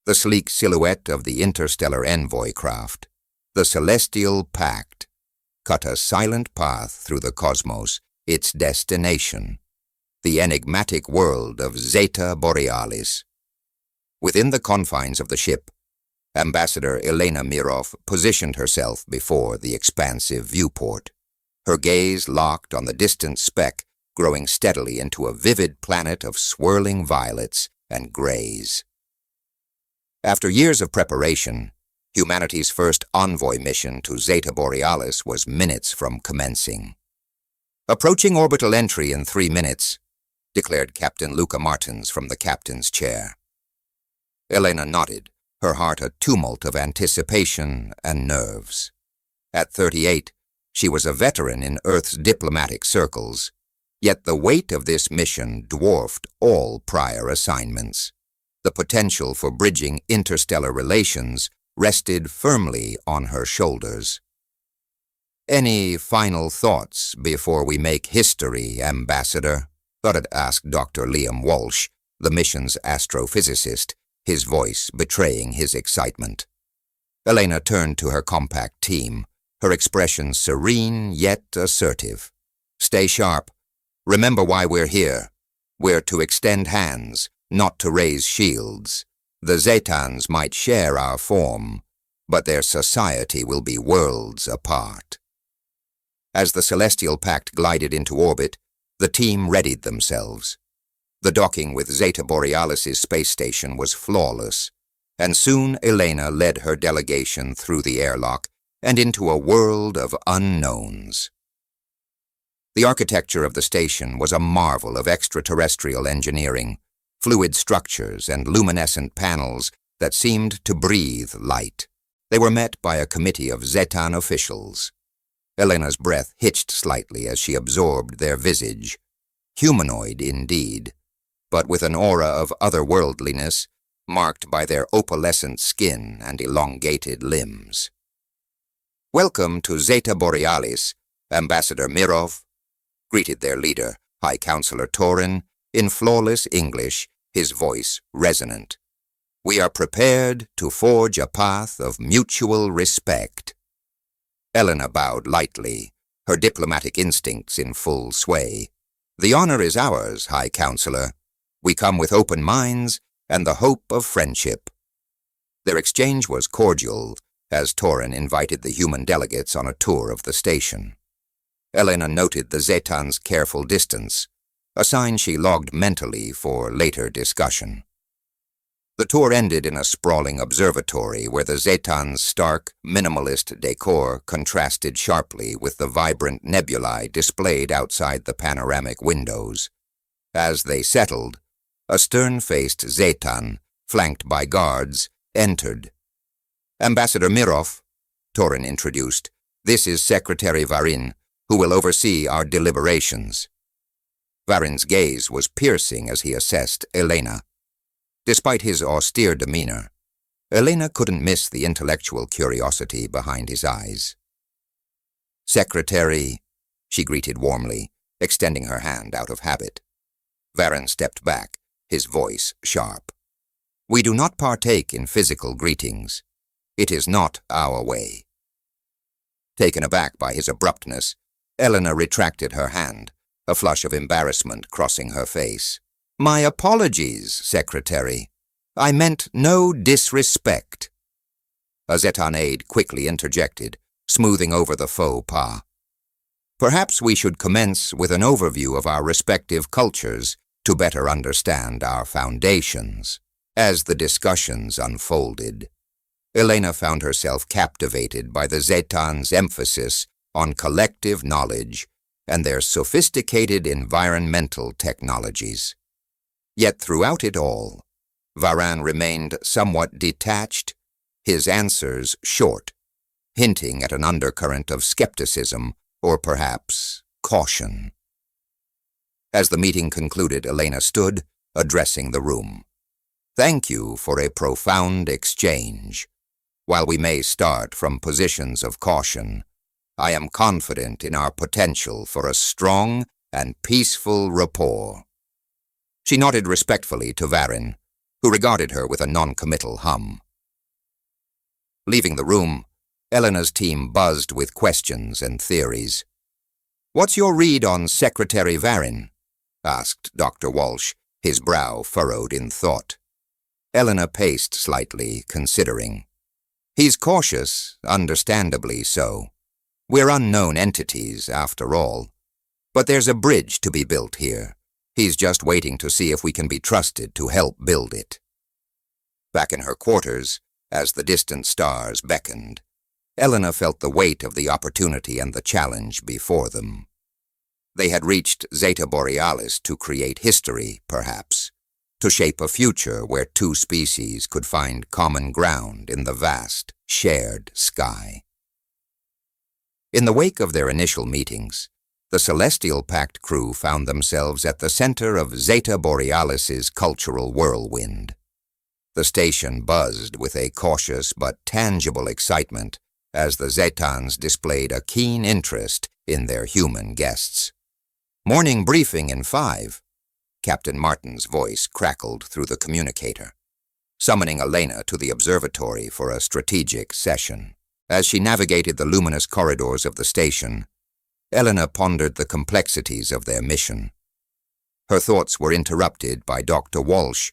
The sleek silhouette of the interstellar envoy craft, the Celestial Pact, cut a silent path through the cosmos, its destination, the enigmatic world of Zeta Borealis. Within the confines of the ship, Ambassador Elena Mirov positioned herself before the expansive viewport, her gaze locked on the distant speck growing steadily into a vivid planet of swirling violets and grays. After years of preparation, humanity's first envoy mission to Zeta Borealis was minutes from commencing. "Approaching orbital entry in 3 minutes," declared Captain Luca Martins from the captain's chair. Elena nodded, her heart a tumult of anticipation and nerves. At 38, she was a veteran in Earth's diplomatic circles, yet the weight of this mission dwarfed all prior assignments. The potential for bridging interstellar relations rested firmly on her shoulders. "Any final thoughts before we make history, Ambassador?" Goddard asked Dr. Liam Walsh, the mission's astrophysicist, his voice betraying his excitement. Elena turned to her compact team, her expression serene yet assertive. "Stay sharp. Remember why we're here. We're to extend hands, not to raise shields. The Zetans might share our form, but their society will be worlds apart." As the Celestial Pact glided into orbit, the team readied themselves. The docking with Zeta Borealis' space station was flawless, and soon Elena led her delegation through the airlock and into a world of unknowns. The architecture of the station was a marvel of extraterrestrial engineering, fluid structures and luminescent panels that seemed to breathe light. They were met by a committee of Zetan officials. Elena's breath hitched slightly as she absorbed their visage. Humanoid indeed, but with an aura of otherworldliness marked by their opalescent skin and elongated limbs. "Welcome to Zeta Borealis, Ambassador Mirov," greeted their leader, High Counselor Torin, in flawless English, his voice resonant. "We are prepared to forge a path of mutual respect." Elena bowed lightly, her diplomatic instincts in full sway. "The honor is ours, High Counselor. We come with open minds and the hope of friendship." Their exchange was cordial as Torin invited the human delegates on a tour of the station. Elena noted the Zetans' careful distance, a sign she logged mentally for later discussion. The tour ended in a sprawling observatory where the Zetans' stark, minimalist decor contrasted sharply with the vibrant nebulae displayed outside the panoramic windows. As they settled, a stern-faced Zetan, flanked by guards, entered. "Ambassador Mirov," Torin introduced, "this is Secretary Varin, who will oversee our deliberations." Varin's gaze was piercing as he assessed Elena. Despite his austere demeanor, Elena couldn't miss the intellectual curiosity behind his eyes. "Secretary," she greeted warmly, extending her hand out of habit. Varin stepped back, his voice sharp. "We do not partake in physical greetings. It is not our way." Taken aback by his abruptness, Elena retracted her hand, a flush of embarrassment crossing her face. "My apologies, Secretary. I meant no disrespect." A Zetan aide quickly interjected, smoothing over the faux pas. "Perhaps we should commence with an overview of our respective cultures to better understand our foundations." As the discussions unfolded, Elena found herself captivated by the Zetans' emphasis on collective knowledge and their sophisticated environmental technologies. Yet throughout it all, Varin remained somewhat detached, his answers short, hinting at an undercurrent of skepticism or perhaps caution. As the meeting concluded, Elena stood, addressing the room. "Thank you for a profound exchange. While we may start from positions of caution, I am confident in our potential for a strong and peaceful rapport." She nodded respectfully to Varin, who regarded her with a non-committal hum. Leaving the room, Elena's team buzzed with questions and theories. "What's your read on Secretary Varin?" asked Dr. Walsh, his brow furrowed in thought. Elena paced slightly, considering. "He's cautious, understandably so. We're unknown entities, after all. But there's a bridge to be built here. He's just waiting to see if we can be trusted to help build it." Back in her quarters, as the distant stars beckoned, Elena felt the weight of the opportunity and the challenge before them. They had reached Zeta Borealis to create history, perhaps, to shape a future where two species could find common ground in the vast, shared sky. In the wake of their initial meetings, the Celestial Pact crew found themselves at the center of Zeta Borealis's cultural whirlwind. The station buzzed with a cautious but tangible excitement as the Zetans displayed a keen interest in their human guests. "Morning briefing in 5. Captain Martin's voice crackled through the communicator, summoning Elena to the observatory for a strategic session. As she navigated the luminous corridors of the station, Elena pondered the complexities of their mission. Her thoughts were interrupted by Dr. Walsh,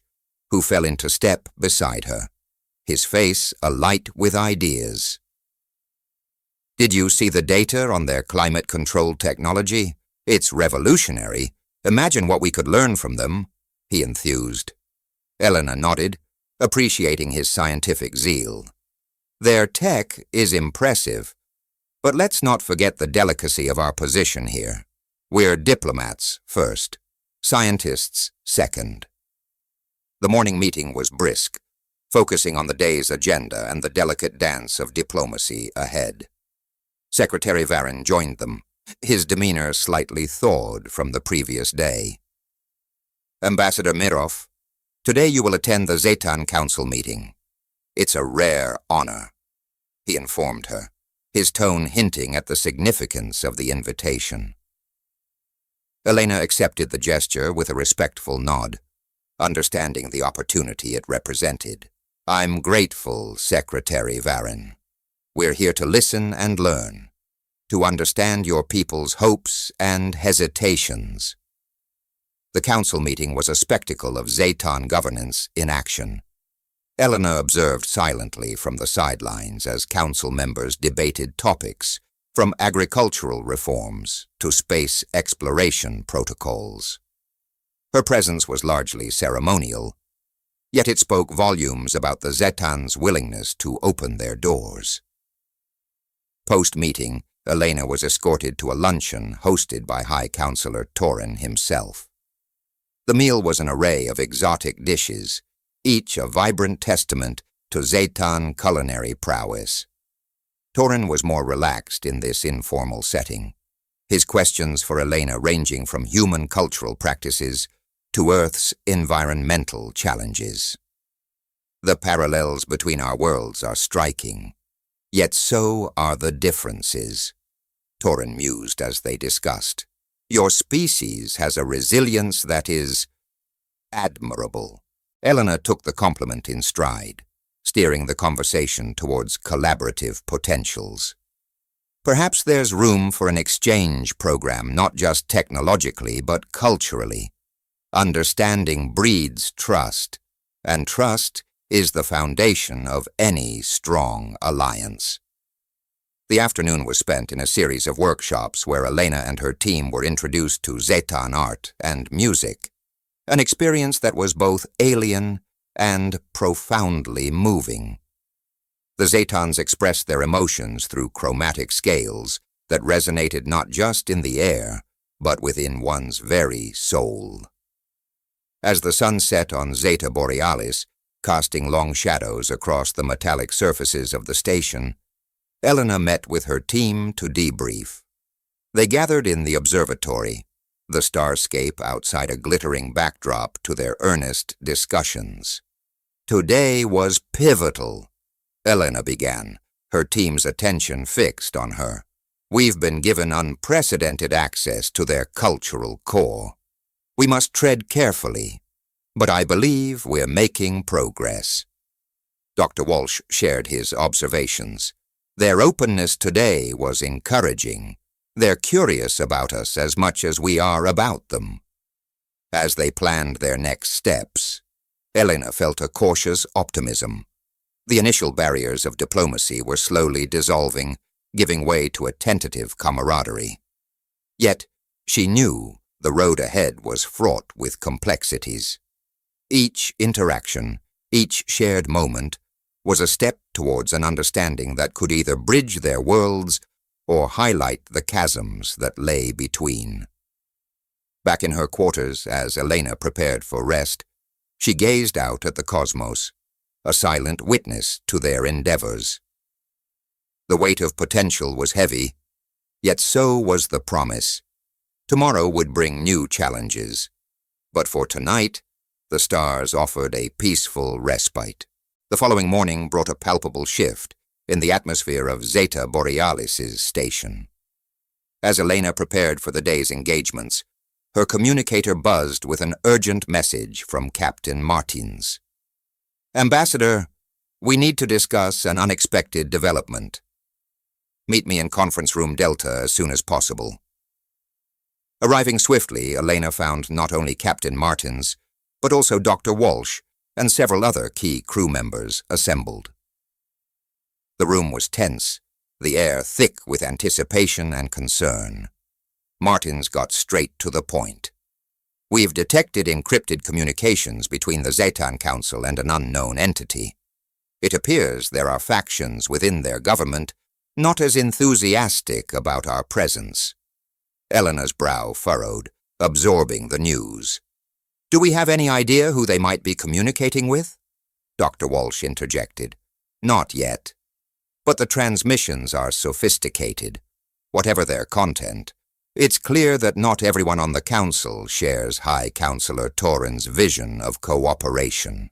who fell into step beside her, his face alight with ideas. "Did you see the data on their climate-controlled technology? It's revolutionary. Imagine what we could learn from them," he enthused. Elena nodded, appreciating his scientific zeal. "Their tech is impressive, but let's not forget the delicacy of our position here. We're diplomats first, scientists second." The morning meeting was brisk, focusing on the day's agenda and the delicate dance of diplomacy ahead. Secretary Varin joined them, his demeanor slightly thawed from the previous day. "Ambassador Mirov, today you will attend the Zetan Council meeting. It's a rare honor," he informed her, his tone hinting at the significance of the invitation. Elena accepted the gesture with a respectful nod, understanding the opportunity it represented. "I'm grateful, Secretary Varin. We're here to listen and learn, to understand your people's hopes and hesitations." The council meeting was a spectacle of Zetan governance in action. Elena observed silently from the sidelines as council members debated topics from agricultural reforms to space exploration protocols. Her presence was largely ceremonial, yet it spoke volumes about the Zetans' willingness to open their doors. Post-meeting, Elena was escorted to a luncheon hosted by High Counselor Torin himself. The meal was an array of exotic dishes, each a vibrant testament to Zetan culinary prowess. Torin was more relaxed in this informal setting, his questions for Elena ranging from human cultural practices to Earth's environmental challenges. "The parallels between our worlds are striking, yet so are the differences," Torin mused as they discussed. "Your species has a resilience that is admirable." Elena took the compliment in stride, steering the conversation towards collaborative potentials. "Perhaps there's room for an exchange program, not just technologically, but culturally. Understanding breeds trust, and trust is the foundation of any strong alliance." The afternoon was spent in a series of workshops where Elena and her team were introduced to Zetan art and music, an experience that was both alien and profoundly moving. The Zetans expressed their emotions through chromatic scales that resonated not just in the air, but within one's very soul. As the sun set on Zeta Borealis, casting long shadows across the metallic surfaces of the station, Elena met with her team to debrief. They gathered in the observatory, the starscape outside a glittering backdrop to their earnest discussions. "Today was pivotal," Elena began, her team's attention fixed on her. "We've been given unprecedented access to their cultural core. We must tread carefully, but I believe we're making progress." Dr. Walsh shared his observations. "Their openness today was encouraging. They're curious about us as much as we are about them." As they planned their next steps, Elena felt a cautious optimism. The initial barriers of diplomacy were slowly dissolving, giving way to a tentative camaraderie. Yet, she knew the road ahead was fraught with complexities. Each interaction, each shared moment, was a step towards an understanding that could either bridge their worlds or highlight the chasms that lay between. Back in her quarters, as Elena prepared for rest, she gazed out at the cosmos, a silent witness to their endeavors. The weight of potential was heavy, yet so was the promise. Tomorrow would bring new challenges, but for tonight, the stars offered a peaceful respite. The following morning brought a palpable shift in the atmosphere of Zeta Borealis's station. As Elena prepared for the day's engagements, her communicator buzzed with an urgent message from Captain Martins. "Ambassador, we need to discuss an unexpected development. Meet me in conference room Delta as soon as possible." Arriving swiftly, Elena found not only Captain Martins, but also Dr. Walsh and several other key crew members assembled. The room was tense, the air thick with anticipation and concern. Martins got straight to the point. "We've detected encrypted communications between the Zetan Council and an unknown entity. It appears there are factions within their government not as enthusiastic about our presence." Elena's brow furrowed, absorbing the news. "Do we have any idea who they might be communicating with?" Dr. Walsh interjected. "Not yet. But the transmissions are sophisticated. Whatever their content, it's clear that not everyone on the Council shares High Counselor Torin's vision of cooperation."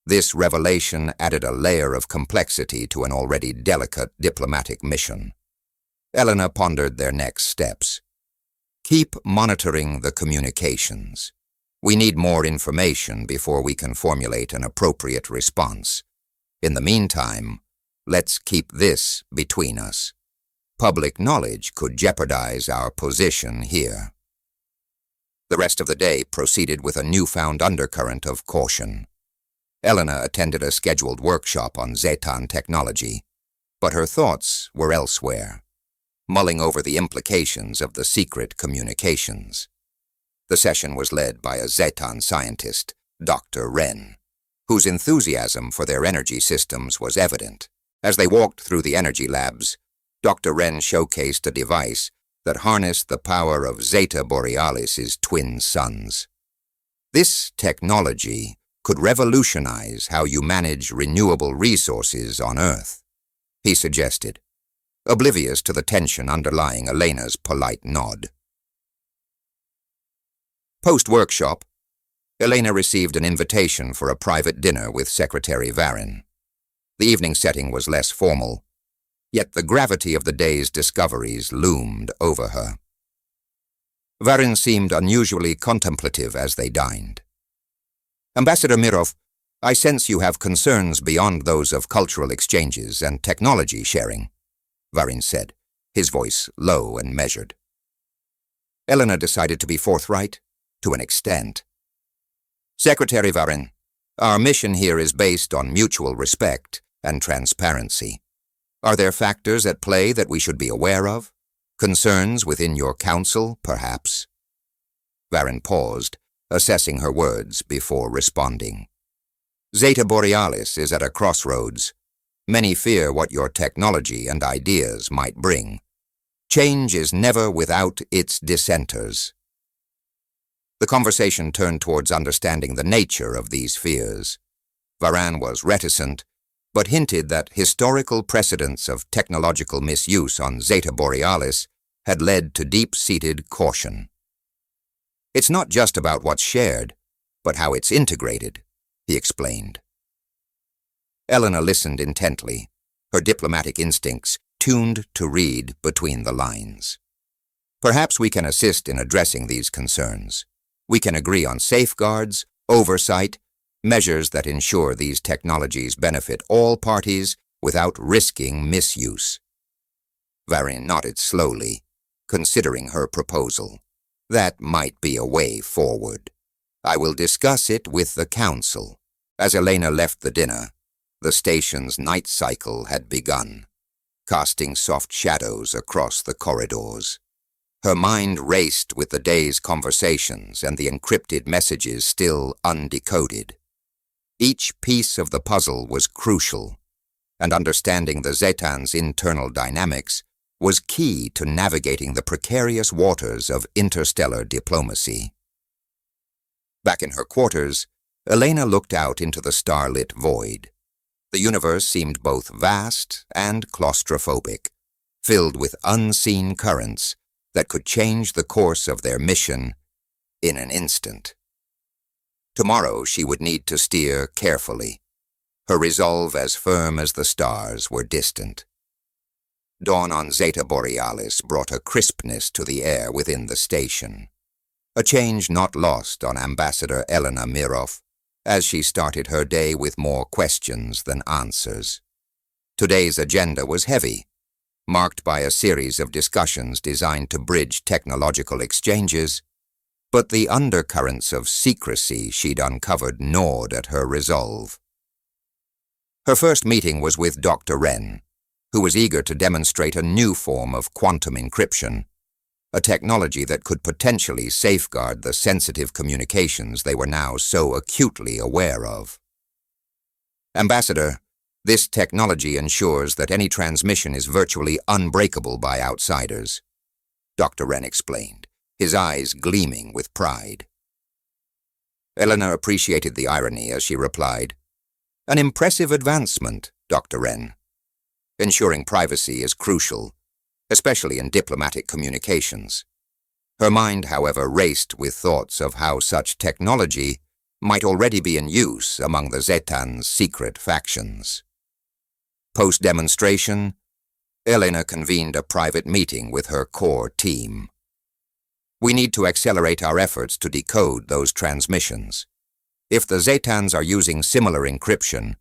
This revelation added a layer of complexity to an already delicate diplomatic mission. Elena pondered their next steps. "Keep monitoring the communications. We need more information before we can formulate an appropriate response. In the meantime, let's keep this between us. Public knowledge could jeopardize our position here." The rest of the day proceeded with a newfound undercurrent of caution. Elena attended a scheduled workshop on Zetan technology, but her thoughts were elsewhere, mulling over the implications of the secret communications. The session was led by a Zetan scientist, Dr. Wren, whose enthusiasm for their energy systems was evident. As they walked through the energy labs, Dr. Wren showcased a device that harnessed the power of Zeta Borealis's twin suns. This technology could revolutionize how you manage renewable resources on Earth, he suggested, oblivious to the tension underlying Elena's polite nod. Post-workshop, Elena received an invitation for a private dinner with Secretary Varin. The evening setting was less formal, yet the gravity of the day's discoveries loomed over her. Varin seemed unusually contemplative as they dined. "Ambassador Mirov, I sense you have concerns beyond those of cultural exchanges and technology sharing," Varin said, his voice low and measured. Elena decided to be forthright, to an extent. "Secretary Varin, our mission here is based on mutual respect and transparency. Are there factors at play that we should be aware of? Concerns within your council, perhaps?" Varin paused, assessing her words before responding. "Zeta Borealis is at a crossroads. Many fear what your technology and ideas might bring. Change is never without its dissenters." The conversation turned towards understanding the nature of these fears. Varin was reticent, but hinted that historical precedents of technological misuse on Zeta Borealis had led to deep-seated caution. "It's not just about what's shared, but how it's integrated," he explained. Elena listened intently, her diplomatic instincts tuned to read between the lines. "Perhaps we can assist in addressing these concerns. We can agree on safeguards Oversight, measures that ensure these technologies benefit all parties without risking misuse. Varian nodded slowly, considering her proposal. That might be a way forward. I will discuss it with the council. As Elena left the dinner, the station's night cycle had begun, casting soft shadows across the corridors. Her mind raced with the day's conversations and the encrypted messages still undecoded. Each piece of the puzzle was crucial, and understanding the Zetans' internal dynamics was key to navigating the precarious waters of interstellar diplomacy. Back in her quarters, Elena looked out into the starlit void. The universe seemed both vast and claustrophobic, filled with unseen currents that could change the course of their mission in an instant. Tomorrow she would need to steer carefully, her resolve as firm as the stars were distant. Dawn on Zeta Borealis brought a crispness to the air within the station, a change not lost on Ambassador Elena Mirov, as she started her day with more questions than answers. Today's agenda was heavy, marked by a series of discussions designed to bridge technological exchanges, but the undercurrents of secrecy she'd uncovered gnawed at her resolve. Her first meeting was with Dr. Wren, who was eager to demonstrate a new form of quantum encryption, a technology that could potentially safeguard the sensitive communications they were now so acutely aware of. Ambassador, this technology ensures that any transmission is virtually unbreakable by outsiders, Dr. Wren explained, his eyes gleaming with pride. Elena appreciated the irony as she replied, "An impressive advancement, Dr. Wren. Ensuring privacy is crucial, especially in diplomatic communications." Her mind, however, raced with thoughts of how such technology might already be in use among the Zetans' secret factions. Post-demonstration, Elena convened a private meeting with her core team. "We need to accelerate our efforts to decode those transmissions. If the Zetans are using similar encryption,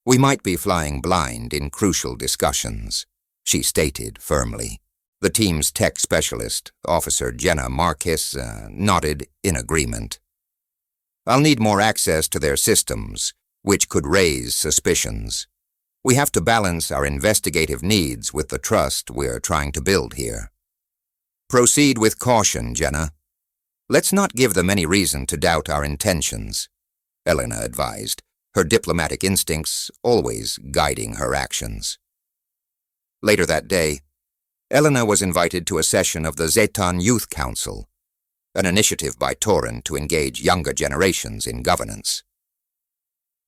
we might be flying blind in crucial discussions," she stated firmly. The team's tech specialist, Officer Jenna Marquis, nodded in agreement. "I'll need more access to their systems, which could raise suspicions. We have to balance our investigative needs with the trust we're trying to build here." "Proceed with caution, Jenna. Let's not give them any reason to doubt our intentions," Elena advised, her diplomatic instincts always guiding her actions. Later that day, Elena was invited to a session of the Zetan Youth Council, an initiative by Torin to engage younger generations in governance.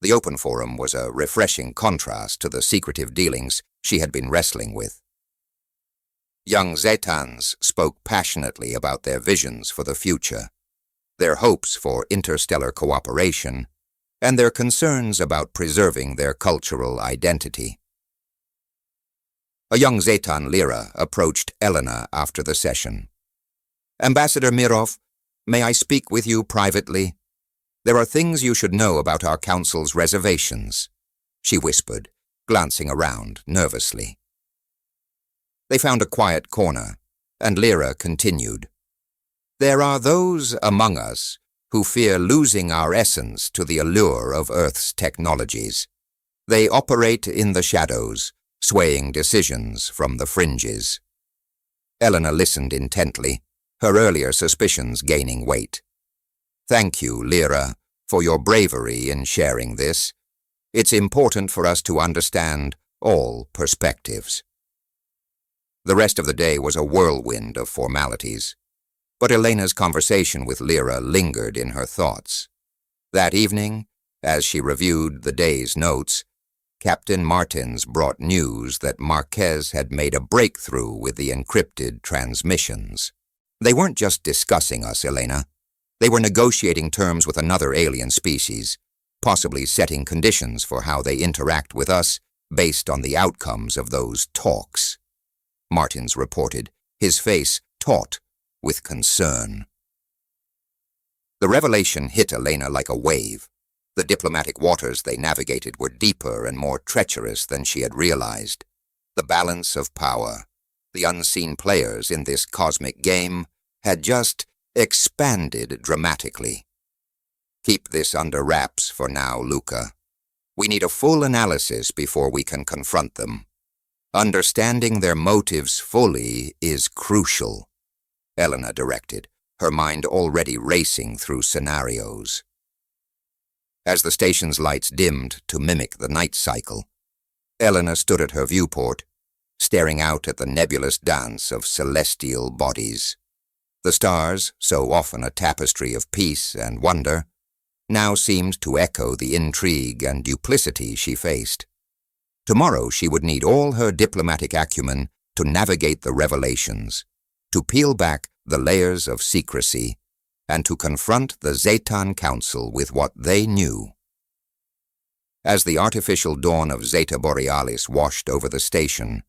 The open forum was a refreshing contrast to the secretive dealings she had been wrestling with. Young Zetans spoke passionately about their visions for the future, their hopes for interstellar cooperation, and their concerns about preserving their cultural identity. A young Zetan Lyra approached Elena after the session. "Ambassador Mirov, may I speak with you privately? There are things you should know about our council's reservations," she whispered, glancing around nervously. They found a quiet corner, and Lyra continued. "There are those among us who fear losing our essence to the allure of Earth's technologies. They operate in the shadows, swaying decisions from the fringes." Elena listened intently, her earlier suspicions gaining weight. "Thank you, Lyra, for your bravery in sharing this. It's important for us to understand all perspectives." The rest of the day was a whirlwind of formalities, but Elena's conversation with Lyra lingered in her thoughts. That evening, as she reviewed the day's notes, Captain Martins brought news that Marquez had made a breakthrough with the encrypted transmissions. "They weren't just discussing us, Elena. They were negotiating terms with another alien species, possibly setting conditions for how they interact with us based on the outcomes of those talks," Martins reported, his face taut with concern. The revelation hit Elena like a wave. The diplomatic waters they navigated were deeper and more treacherous than she had realized. The balance of power, the unseen players in this cosmic game, had just expanded dramatically. Keep this under wraps for now, Luca. We need a full analysis before we can confront them. Understanding their motives fully is crucial, Elena directed, her mind already racing through scenarios. As the station's lights dimmed to mimic the night cycle, Elena stood at her viewport, staring out at the nebulous dance of celestial bodies. The stars, so often a tapestry of peace and wonder, now seemed to echo the intrigue and duplicity she faced. Tomorrow she would need all her diplomatic acumen to navigate the revelations, to peel back the layers of secrecy, and to confront the Zetan Council with what they knew. As the artificial dawn of Zeta Borealis washed over the station,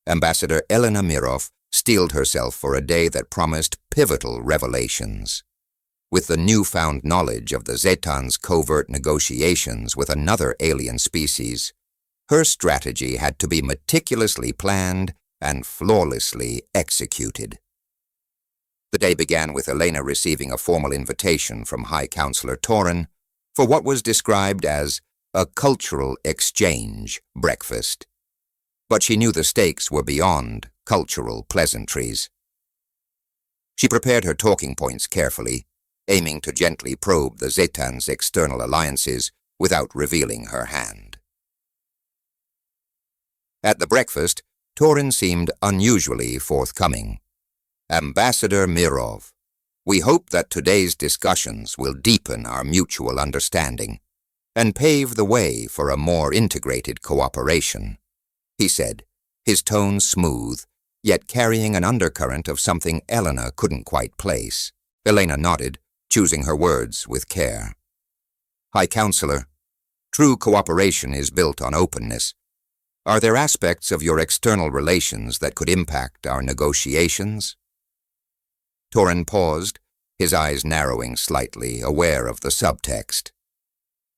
Ambassador Elena Mirov steeled herself for a day that promised pivotal revelations. With the newfound knowledge of the Zetans' covert negotiations with another alien species, her strategy had to be meticulously planned and flawlessly executed. The day began with Elena receiving a formal invitation from High Counselor Torin for what was described as a cultural exchange breakfast. But she knew the stakes were beyond cultural pleasantries. She prepared her talking points carefully, aiming to gently probe the Zetans' external alliances without revealing her hand. At the breakfast, Torin seemed unusually forthcoming. Ambassador Mirov, we hope that today's discussions will deepen our mutual understanding and pave the way for a more integrated cooperation, he said, his tone smooth, yet carrying an undercurrent of something Elena couldn't quite place. Elena nodded, choosing her words with care. High Counselor, true cooperation is built on openness. Are there aspects of your external relations that could impact our negotiations? Torin paused, his eyes narrowing slightly, aware of the subtext.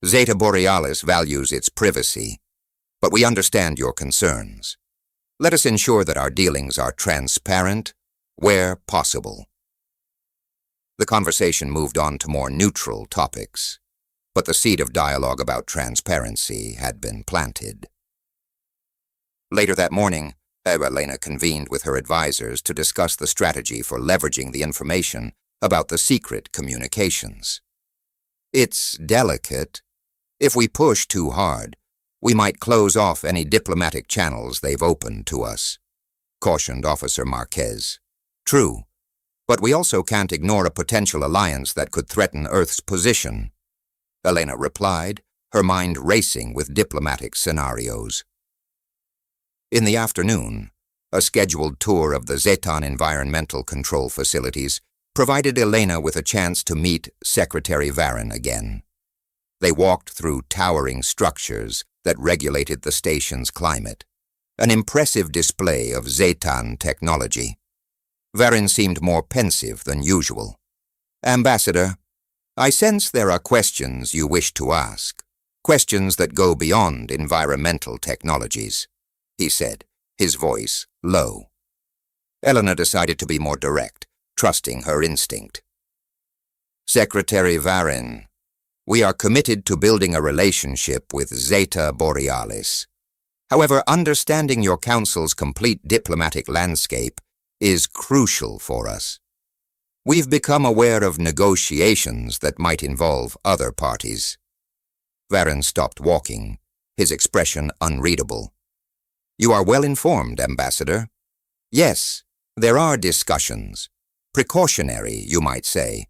Zeta Borealis values its privacy, but we understand your concerns. Let us ensure that our dealings are transparent where possible. The conversation moved on to more neutral topics, but the seed of dialogue about transparency had been planted. Later that morning, Elena convened with her advisors to discuss the strategy for leveraging the information about the secret communications. It's delicate. If we push too hard, we might close off any diplomatic channels they've opened to us, cautioned Officer Marquez. True, but we also can't ignore a potential alliance that could threaten Earth's position, Elena replied, her mind racing with diplomatic scenarios. In the afternoon, a scheduled tour of the Zetan environmental control facilities provided Elena with a chance to meet Secretary Varen again. They walked through towering structures that regulated the station's climate, an impressive display of Zetan technology. Varen seemed more pensive than usual. Ambassador, I sense there are questions you wish to ask, questions that go beyond environmental technologies, he said, his voice low. Elena decided to be more direct, trusting her instinct. Secretary Varen, we are committed to building a relationship with Zeta Borealis. However, understanding your council's complete diplomatic landscape is crucial for us. We've become aware of negotiations that might involve other parties. Varen stopped walking, his expression unreadable. You are well informed, Ambassador. Yes, there are discussions. Precautionary, you might say.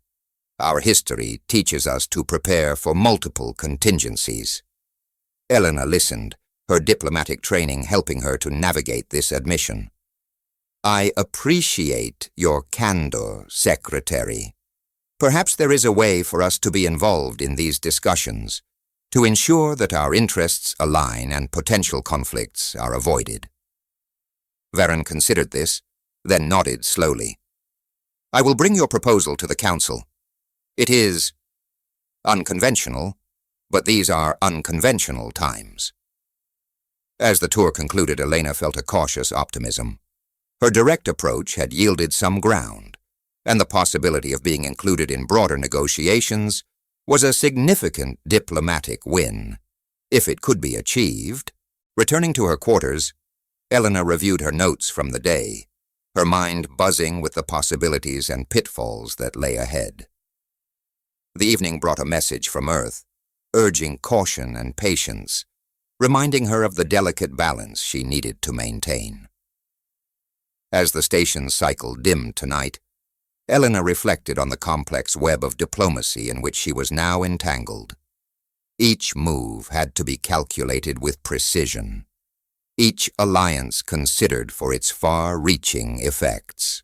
Our history teaches us to prepare for multiple contingencies. Elena listened, her diplomatic training helping her to navigate this admission. I appreciate your candor, Secretary. Perhaps there is a way for us to be involved in these discussions, to ensure that our interests align and potential conflicts are avoided. Varen considered this, then nodded slowly. I will bring your proposal to the Council. It is unconventional, but these are unconventional times. As the tour concluded, Elena felt a cautious optimism. Her direct approach had yielded some ground, and the possibility of being included in broader negotiations was a significant diplomatic win, if it could be achieved. Returning to her quarters, Elena reviewed her notes from the day, her mind buzzing with the possibilities and pitfalls that lay ahead. The evening brought a message from Earth, urging caution and patience, reminding her of the delicate balance she needed to maintain. As the station's cycle dimmed tonight, Elena reflected on the complex web of diplomacy in which she was now entangled. Each move had to be calculated with precision, each alliance considered for its far-reaching effects.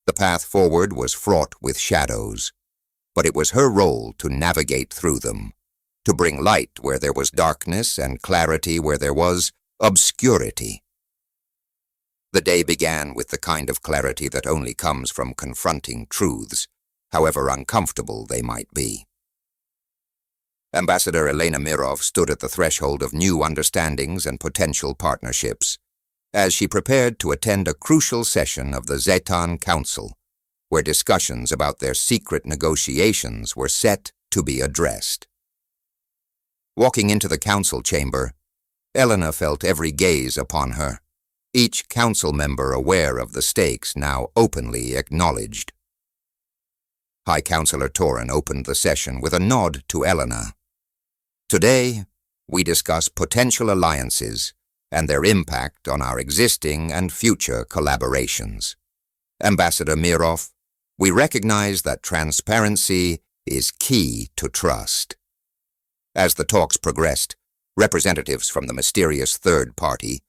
The path forward was fraught with shadows, but it was her role to navigate through them, to bring light where there was darkness and clarity where there was obscurity. The day began with the kind of clarity that only comes from confronting truths, however uncomfortable they might be. Ambassador Elena Mirov stood at the threshold of new understandings and potential partnerships, as she prepared to attend a crucial session of the Zetan Council, where discussions about their secret negotiations were set to be addressed. Walking into the council chamber, Elena felt every gaze upon her, each council member aware of the stakes now openly acknowledged. High Councillor Torin opened the session with a nod to Elena. Today, we discuss potential alliances and their impact on our existing and future collaborations. Ambassador Mirov, we recognize that transparency is key to trust. As the talks progressed, representatives from the mysterious third party,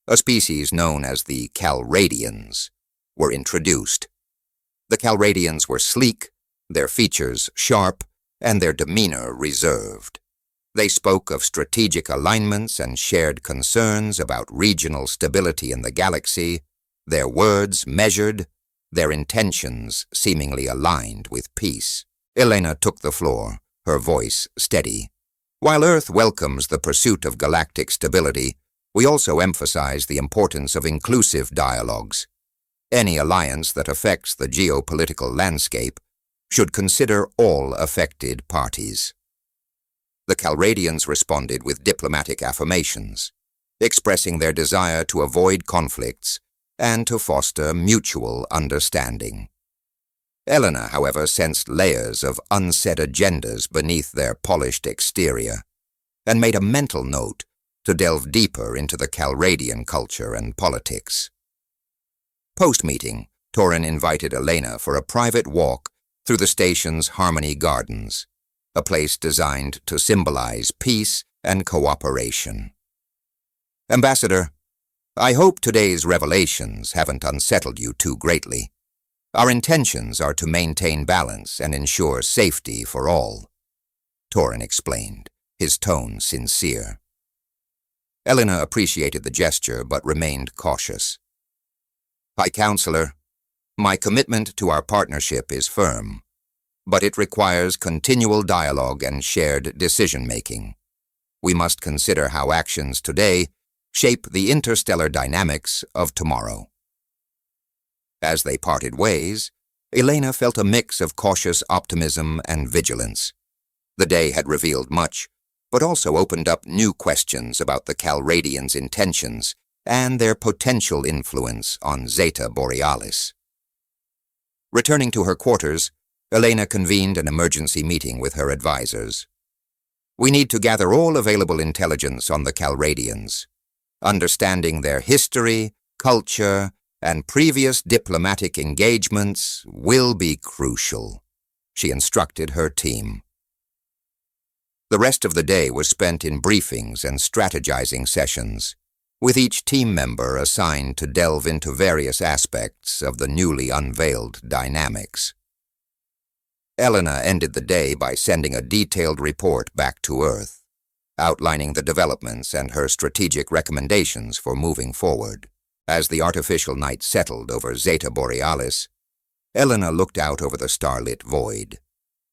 a species known as the Calradians, were introduced. The Calradians were sleek, their features sharp, and their demeanor reserved. They spoke of strategic alignments and shared concerns about regional stability in the galaxy, their words measured, their intentions seemingly aligned with peace. Elena took the floor, her voice steady. While Earth welcomes the pursuit of galactic stability, we also emphasize the importance of inclusive dialogues. Any alliance that affects the geopolitical landscape should consider all affected parties. The Calradians responded with diplomatic affirmations, expressing their desire to avoid conflicts and to foster mutual understanding. Elena, however, sensed layers of unsaid agendas beneath their polished exterior, and made a mental note to delve deeper into the Calradian culture and politics. Post-meeting, Torin invited Elena for a private walk through the station's Harmony Gardens, a place designed to symbolize peace and cooperation. Ambassador, I hope today's revelations haven't unsettled you too greatly. Our intentions are to maintain balance and ensure safety for all, Torin explained, his tone sincere. Elena appreciated the gesture but remained cautious. High Counselor, my commitment to our partnership is firm, but it requires continual dialogue and shared decision-making. We must consider how actions today shape the interstellar dynamics of tomorrow. As they parted ways, Elena felt a mix of cautious optimism and vigilance. The day had revealed much, but also opened up new questions about the Calradians' intentions and their potential influence on Zeta Borealis. Returning to her quarters, Elena convened an emergency meeting with her advisors. We need to gather all available intelligence on the Calradians. Understanding their history, culture, and previous diplomatic engagements will be crucial, she instructed her team. The rest of the day was spent in briefings and strategizing sessions, with each team member assigned to delve into various aspects of the newly unveiled dynamics. Elena ended the day by sending a detailed report back to Earth, outlining the developments and her strategic recommendations for moving forward. As the artificial night settled over Zeta Borealis, Elena looked out over the starlit void,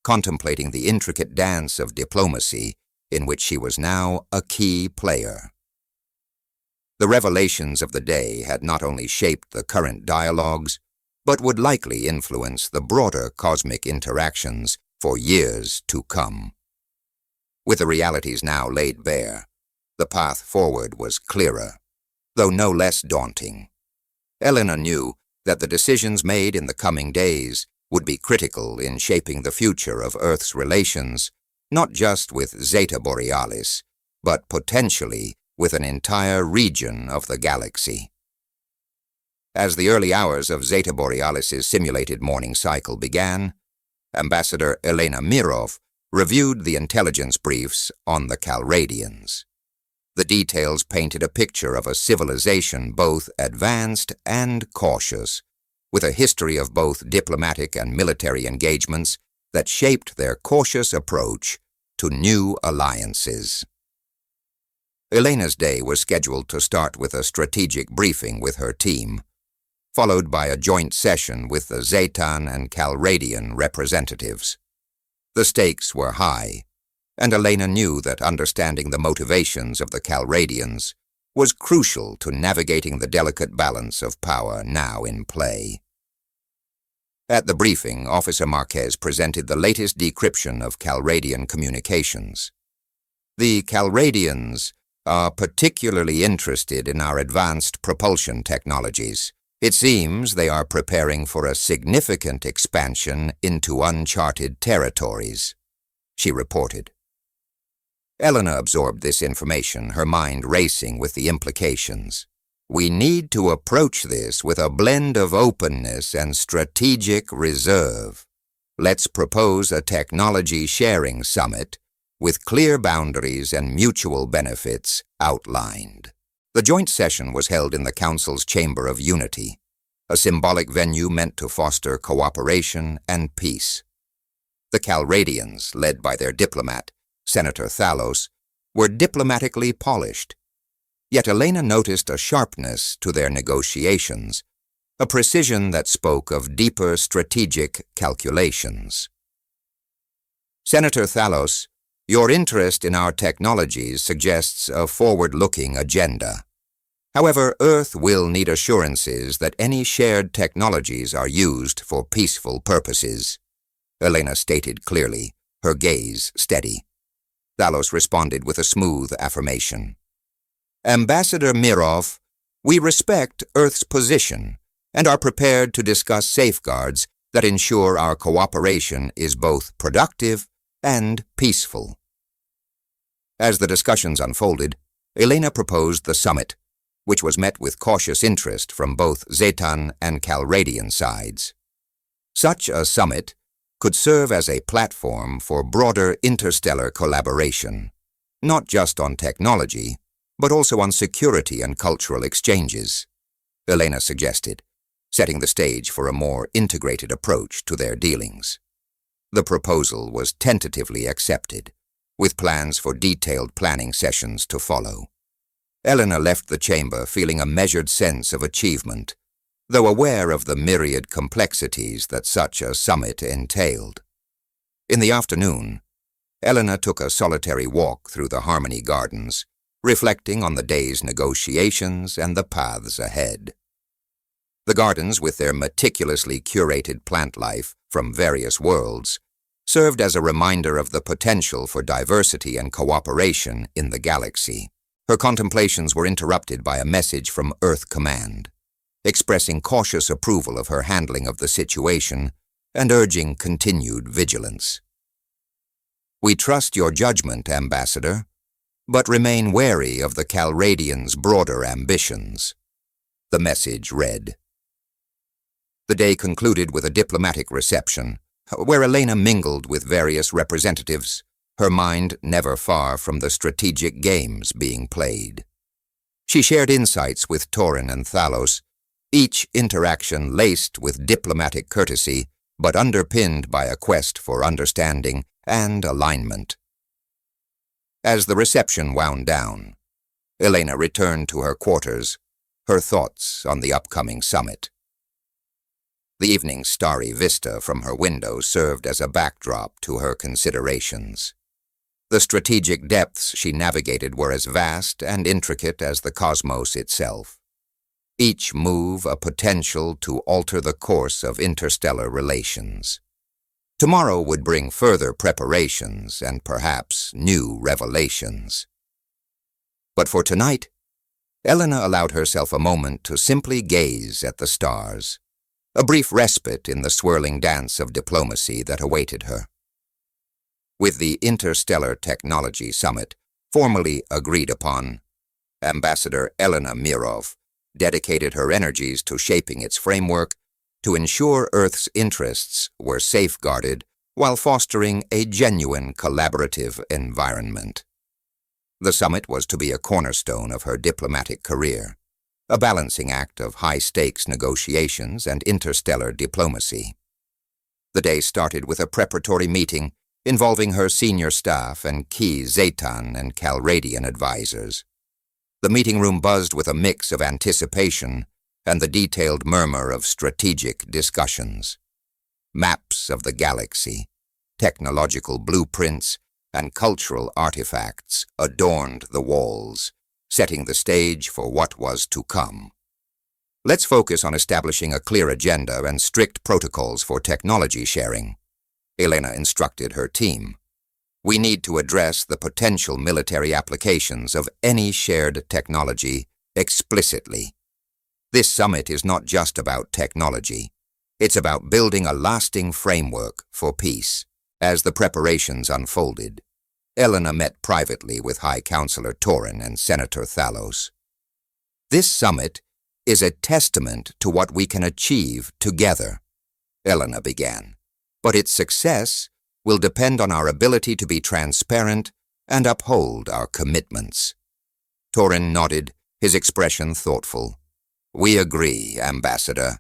contemplating the intricate dance of diplomacy in which she was now a key player. The revelations of the day had not only shaped the current dialogues, but would likely influence the broader cosmic interactions for years to come. With the realities now laid bare, the path forward was clearer, though no less daunting. Elena knew that the decisions made in the coming days would be critical in shaping the future of Earth's relations, not just with Zeta Borealis, but potentially with an entire region of the galaxy. As the early hours of Zeta Borealis's simulated morning cycle began, Ambassador Elena Mirov reviewed the intelligence briefs on the Calradians. The details painted a picture of a civilization both advanced and cautious, with a history of both diplomatic and military engagements that shaped their cautious approach to new alliances. Elena's day was scheduled to start with a strategic briefing with her team, followed by a joint session with the Zetan and Calradian representatives. The stakes were high, and Elena knew that understanding the motivations of the Calradians was crucial to navigating the delicate balance of power now in play. At the briefing, Officer Marquez presented the latest decryption of Calradian communications. The Calradians are particularly interested in our advanced propulsion technologies. It seems they are preparing for a significant expansion into uncharted territories, she reported. Elena absorbed this information, her mind racing with the implications. We need to approach this with a blend of openness and strategic reserve. Let's propose a technology sharing summit with clear boundaries and mutual benefits outlined. The joint session was held in the Council's Chamber of Unity, a symbolic venue meant to foster cooperation and peace. The Calradians, led by their diplomat, Senator Thalos, were diplomatically polished. Yet Elena noticed a sharpness to their negotiations, a precision that spoke of deeper strategic calculations. Senator Thalos, your interest in our technologies suggests a forward-looking agenda. However, Earth will need assurances that any shared technologies are used for peaceful purposes, Elena stated clearly, her gaze steady. Thalos responded with a smooth affirmation. Ambassador Mirov, we respect Earth's position and are prepared to discuss safeguards that ensure our cooperation is both productive and peaceful. As the discussions unfolded, Elena proposed the summit, which was met with cautious interest from both Zetan and Calradian sides. Such a summit could serve as a platform for broader interstellar collaboration, not just on technology, but also on security and cultural exchanges, Elena suggested, setting the stage for a more integrated approach to their dealings. The proposal was tentatively accepted, with plans for detailed planning sessions to follow. Elena left the chamber feeling a measured sense of achievement, though aware of the myriad complexities that such a summit entailed. In the afternoon, Elena took a solitary walk through the Harmony Gardens, reflecting on the day's negotiations and the paths ahead. The gardens, with their meticulously curated plant life from various worlds, served as a reminder of the potential for diversity and cooperation in the galaxy. Her contemplations were interrupted by a message from Earth Command, expressing cautious approval of her handling of the situation and urging continued vigilance. We trust your judgment, Ambassador, but remain wary of the Calradians' broader ambitions, the message read. The day concluded with a diplomatic reception, where Elena mingled with various representatives, her mind never far from the strategic games being played. She shared insights with Torin and Thalos, each interaction laced with diplomatic courtesy, but underpinned by a quest for understanding and alignment. As the reception wound down, Elena returned to her quarters, her thoughts on the upcoming summit. The evening's starry vista from her window served as a backdrop to her considerations. The strategic depths she navigated were as vast and intricate as the cosmos itself, each move a potential to alter the course of interstellar relations. Tomorrow would bring further preparations and perhaps new revelations. But for tonight, Elena allowed herself a moment to simply gaze at the stars, a brief respite in the swirling dance of diplomacy that awaited her. With the Interstellar Technology Summit formally agreed upon, Ambassador Elena Mirov dedicated her energies to shaping its framework to ensure Earth's interests were safeguarded while fostering a genuine collaborative environment. The summit was to be a cornerstone of her diplomatic career, a balancing act of high-stakes negotiations and interstellar diplomacy. The day started with a preparatory meeting involving her senior staff and key Zetan and Calradian advisors. The meeting room buzzed with a mix of anticipation and the detailed murmur of strategic discussions. Maps of the galaxy, technological blueprints, and cultural artifacts adorned the walls, setting the stage for what was to come. Let's focus on establishing a clear agenda and strict protocols for technology sharing, Elena instructed her team. We need to address the potential military applications of any shared technology explicitly. This summit is not just about technology. It's about building a lasting framework for peace. As the preparations unfolded, Elena met privately with High Counselor Torin and Senator Thalos. This summit is a testament to what we can achieve together, Elena began. But its success will depend on our ability to be transparent and uphold our commitments. Torin nodded, his expression thoughtful. We agree, Ambassador.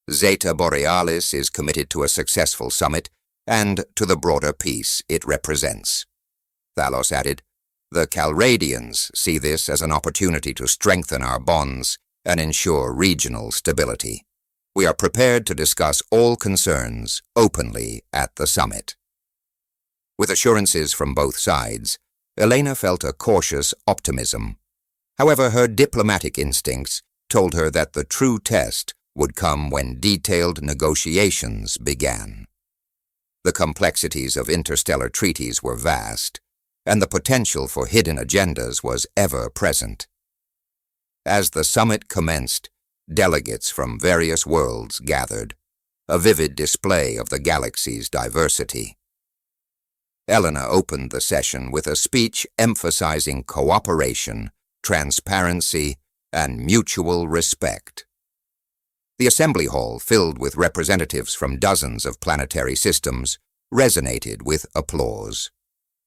Zeta Borealis is committed to a successful summit and to the broader peace it represents. Thalos added, the Calradians see this as an opportunity to strengthen our bonds and ensure regional stability. We are prepared to discuss all concerns openly at the summit. With assurances from both sides, Elena felt a cautious optimism. However, her diplomatic instincts told her that the true test would come when detailed negotiations began. The complexities of interstellar treaties were vast, and the potential for hidden agendas was ever present. As the summit commenced, delegates from various worlds gathered, a vivid display of the galaxy's diversity. Elena opened the session with a speech emphasizing cooperation, transparency, and mutual respect. The assembly hall, filled with representatives from dozens of planetary systems, resonated with applause.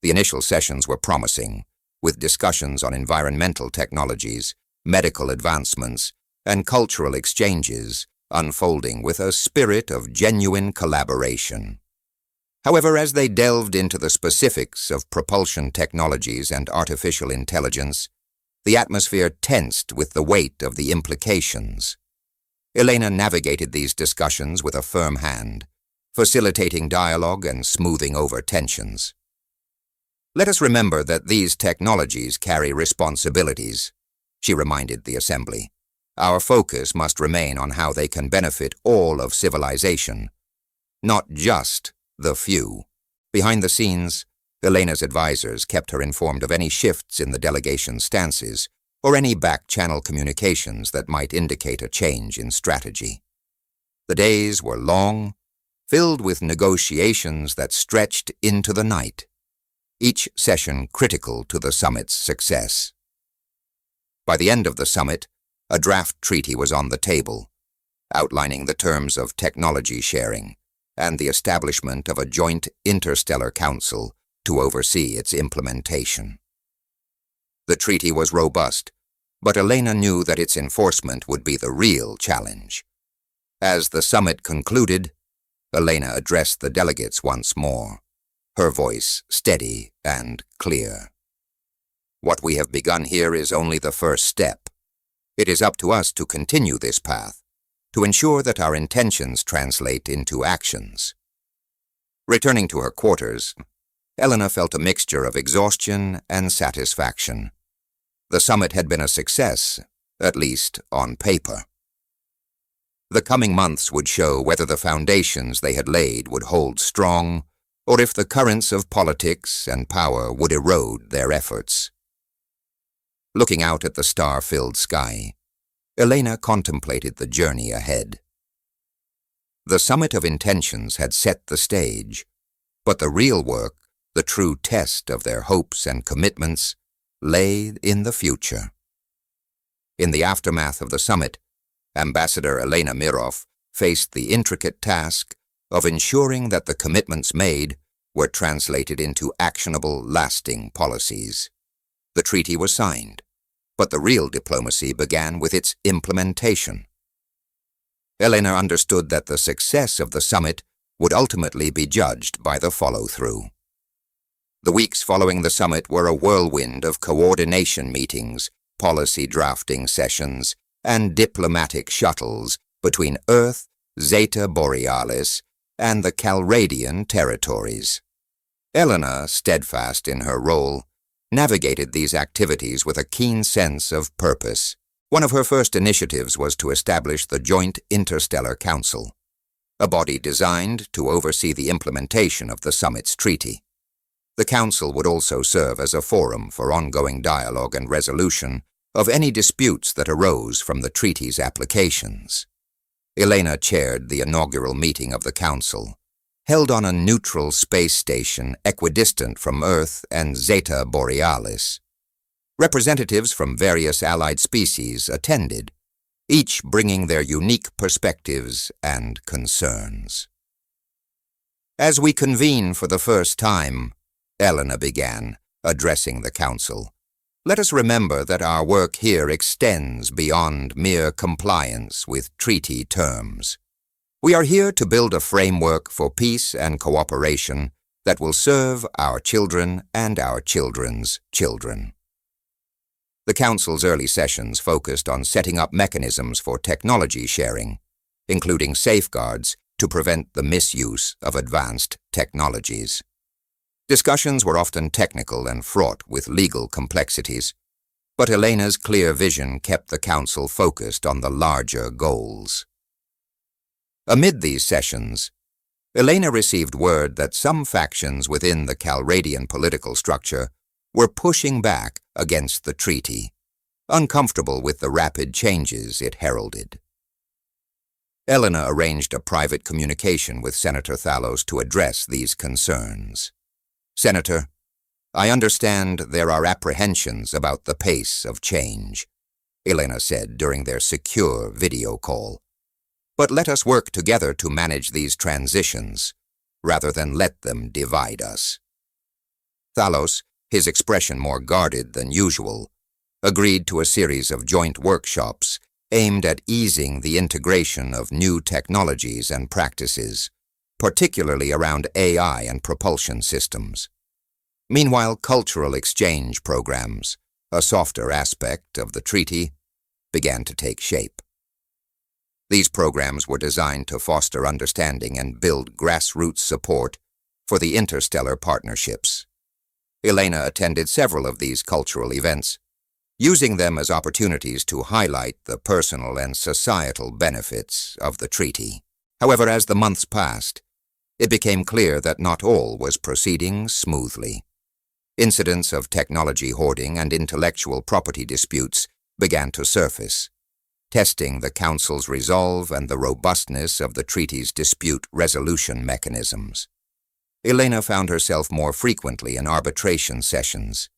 The initial sessions were promising, with discussions on environmental technologies, medical advancements, and cultural exchanges unfolding with a spirit of genuine collaboration. However, as they delved into the specifics of propulsion technologies and artificial intelligence, the atmosphere tensed with the weight of the implications. Elena navigated these discussions with a firm hand, facilitating dialogue and smoothing over tensions. Let us remember that these technologies carry responsibilities, she reminded the assembly. Our focus must remain on how they can benefit all of civilization, not just the few. Behind the scenes, Elena's advisors kept her informed of any shifts in the delegation's stances or any back-channel communications that might indicate a change in strategy. The days were long, filled with negotiations that stretched into the night, each session critical to the summit's success. By the end of the summit, a draft treaty was on the table, outlining the terms of technology sharing and the establishment of a joint interstellar council to oversee its implementation. The treaty was robust, but Elena knew that its enforcement would be the real challenge. As the summit concluded, Elena addressed the delegates once more, her voice steady and clear. What we have begun here is only the first step. It is up to us to continue this path, to ensure that our intentions translate into actions. Returning to her quarters, Elena felt a mixture of exhaustion and satisfaction. The summit had been a success, at least on paper. The coming months would show whether the foundations they had laid would hold strong, or if the currents of politics and power would erode their efforts. Looking out at the star-filled sky, Elena contemplated the journey ahead. The summit of intentions had set the stage, but the real work, the true test of their hopes and commitments, lay in the future. In the aftermath of the summit, Ambassador Elena Mirov faced the intricate task of ensuring that the commitments made were translated into actionable, lasting policies. The treaty was signed, but the real diplomacy began with its implementation. Elena understood that the success of the summit would ultimately be judged by the follow-through. The weeks following the summit were a whirlwind of coordination meetings, policy drafting sessions, and diplomatic shuttles between Earth, Zeta Borealis, and the Calradian territories. Elena, steadfast in her role, navigated these activities with a keen sense of purpose. One of her first initiatives was to establish the Joint Interstellar Council, a body designed to oversee the implementation of the summit's treaty. The Council would also serve as a forum for ongoing dialogue and resolution of any disputes that arose from the treaty's applications. Elena chaired the inaugural meeting of the Council, held on a neutral space station equidistant from Earth and Zeta Borealis. Representatives from various allied species attended, each bringing their unique perspectives and concerns. As we convene for the first time, Elena began, addressing the Council, let us remember that our work here extends beyond mere compliance with treaty terms. We are here to build a framework for peace and cooperation that will serve our children and our children's children. The Council's early sessions focused on setting up mechanisms for technology sharing, including safeguards to prevent the misuse of advanced technologies. Discussions were often technical and fraught with legal complexities, but Elena's clear vision kept the Council focused on the larger goals. Amid these sessions, Elena received word that some factions within the Calradian political structure were pushing back against the treaty, uncomfortable with the rapid changes it heralded. Elena arranged a private communication with Senator Thalos to address these concerns. Senator, I understand there are apprehensions about the pace of change, Elena said during their secure video call. But let us work together to manage these transitions, rather than let them divide us. Thalos, his expression more guarded than usual, agreed to a series of joint workshops aimed at easing the integration of new technologies and practices, particularly around AI and propulsion systems. Meanwhile, cultural exchange programs, a softer aspect of the treaty, began to take shape. These programs were designed to foster understanding and build grassroots support for the interstellar partnerships. Elena attended several of these cultural events, using them as opportunities to highlight the personal and societal benefits of the treaty. However, as the months passed, it became clear that not all was proceeding smoothly. Incidents of technology hoarding and intellectual property disputes began to surface, testing the Council's resolve and the robustness of the treaty's dispute resolution mechanisms. Elena found herself more frequently in arbitration sessions,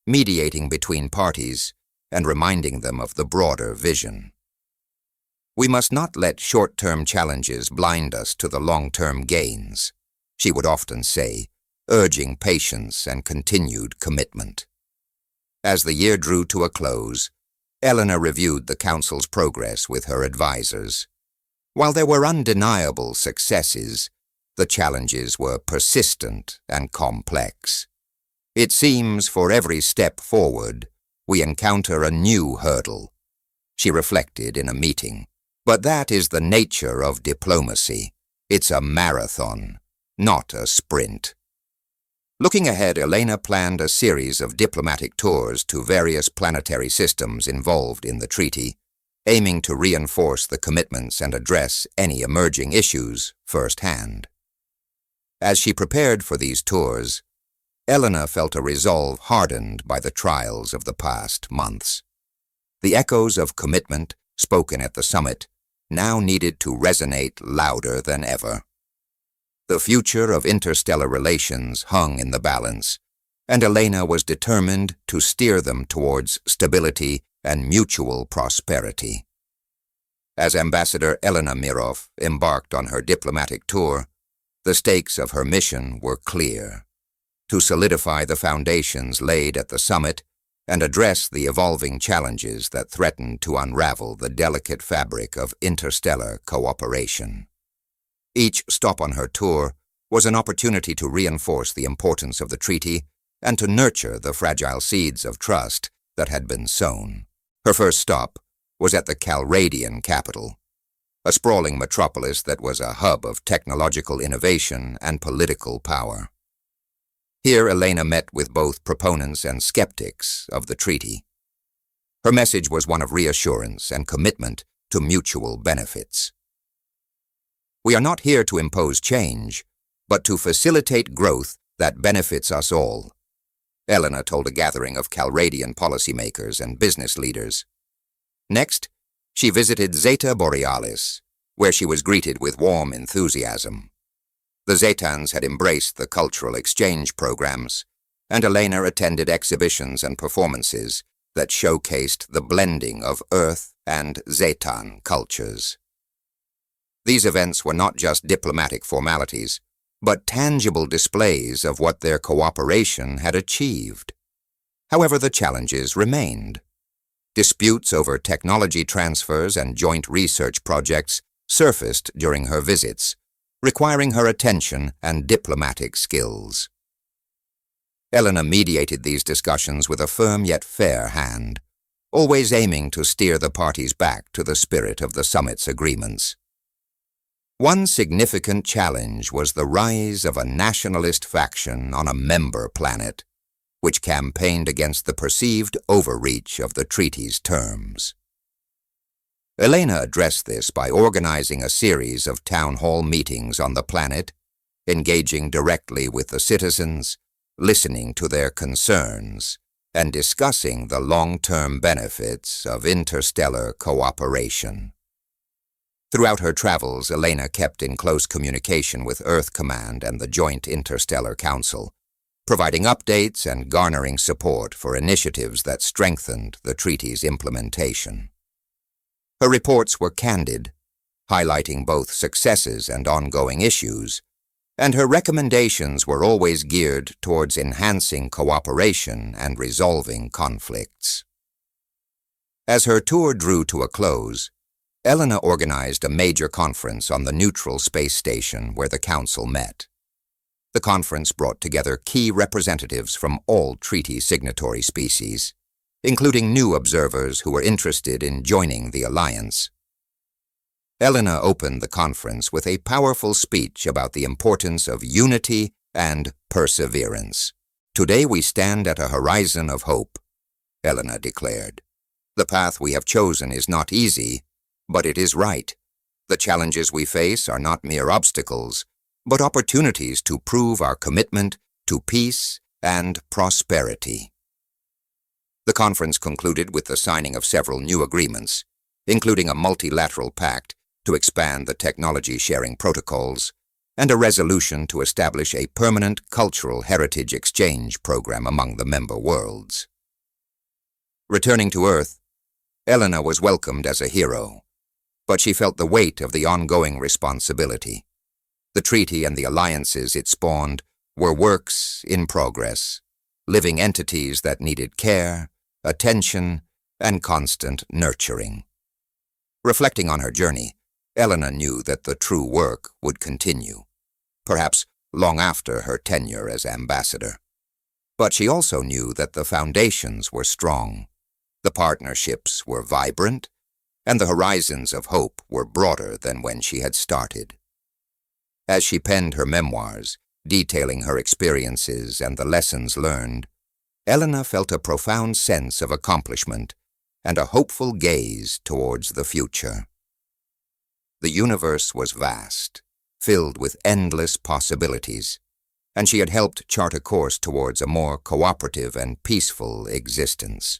mediating between parties and reminding them of the broader vision. We must not let short-term challenges blind us to the long-term gains, she would often say, urging patience and continued commitment. As the year drew to a close, Elena reviewed the Council's progress with her advisors. While there were undeniable successes, the challenges were persistent and complex. It seems for every step forward, we encounter a new hurdle, she reflected in a meeting. But that is the nature of diplomacy. It's a marathon, not a sprint. Looking ahead, Elena planned a series of diplomatic tours to various planetary systems involved in the treaty, aiming to reinforce the commitments and address any emerging issues firsthand. As she prepared for these tours, Elena felt a resolve hardened by the trials of the past months. The echoes of commitment spoken at the summit now needed to resonate louder than ever. The future of interstellar relations hung in the balance, and Elena was determined to steer them towards stability and mutual prosperity. As Ambassador Elena Mirov embarked on her diplomatic tour, the stakes of her mission were clear: to solidify the foundations laid at the summit and address the evolving challenges that threatened to unravel the delicate fabric of interstellar cooperation. Each stop on her tour was an opportunity to reinforce the importance of the treaty and to nurture the fragile seeds of trust that had been sown. Her first stop was at the Calradian capital, a sprawling metropolis that was a hub of technological innovation and political power. Here Elena met with both proponents and skeptics of the treaty. Her message was one of reassurance and commitment to mutual benefits. We are not here to impose change, but to facilitate growth that benefits us all, Elena told a gathering of Calradian policymakers and business leaders. Next, she visited Zeta Borealis, where she was greeted with warm enthusiasm. The Zetans had embraced the cultural exchange programs, and Elena attended exhibitions and performances that showcased the blending of Earth and Zetan cultures. These events were not just diplomatic formalities, but tangible displays of what their cooperation had achieved. However, the challenges remained. Disputes over technology transfers and joint research projects surfaced during her visits, requiring her attention and diplomatic skills. Elena mediated these discussions with a firm yet fair hand, always aiming to steer the parties back to the spirit of the summit's agreements. One significant challenge was the rise of a nationalist faction on a member planet, which campaigned against the perceived overreach of the treaty's terms. Elena addressed this by organizing a series of town hall meetings on the planet, engaging directly with the citizens, listening to their concerns, and discussing the long-term benefits of interstellar cooperation. Throughout her travels, Elena kept in close communication with Earth Command and the Joint Interstellar Council, providing updates and garnering support for initiatives that strengthened the treaty's implementation. Her reports were candid, highlighting both successes and ongoing issues, and her recommendations were always geared towards enhancing cooperation and resolving conflicts. As her tour drew to a close, Elena organized a major conference on the neutral space station where the Council met. The conference brought together key representatives from all treaty signatory species, including new observers who were interested in joining the alliance. Elena opened the conference with a powerful speech about the importance of unity and perseverance. "Today we stand at a horizon of hope," Elena declared. "The path we have chosen is not easy, but it is right. The challenges we face are not mere obstacles, but opportunities to prove our commitment to peace and prosperity." The conference concluded with the signing of several new agreements, including a multilateral pact to expand the technology-sharing protocols and a resolution to establish a permanent cultural heritage exchange program among the member worlds. Returning to Earth, Elena was welcomed as a hero, but she felt the weight of the ongoing responsibility. The treaty and the alliances it spawned were works in progress, living entities that needed care, attention, and constant nurturing. Reflecting on her journey, Elena knew that the true work would continue, perhaps long after her tenure as ambassador. But she also knew that the foundations were strong, the partnerships were vibrant, and the horizons of hope were broader than when she had started. As she penned her memoirs, detailing her experiences and the lessons learned, Elena felt a profound sense of accomplishment and a hopeful gaze towards the future. The universe was vast, filled with endless possibilities, and she had helped chart a course towards a more cooperative and peaceful existence.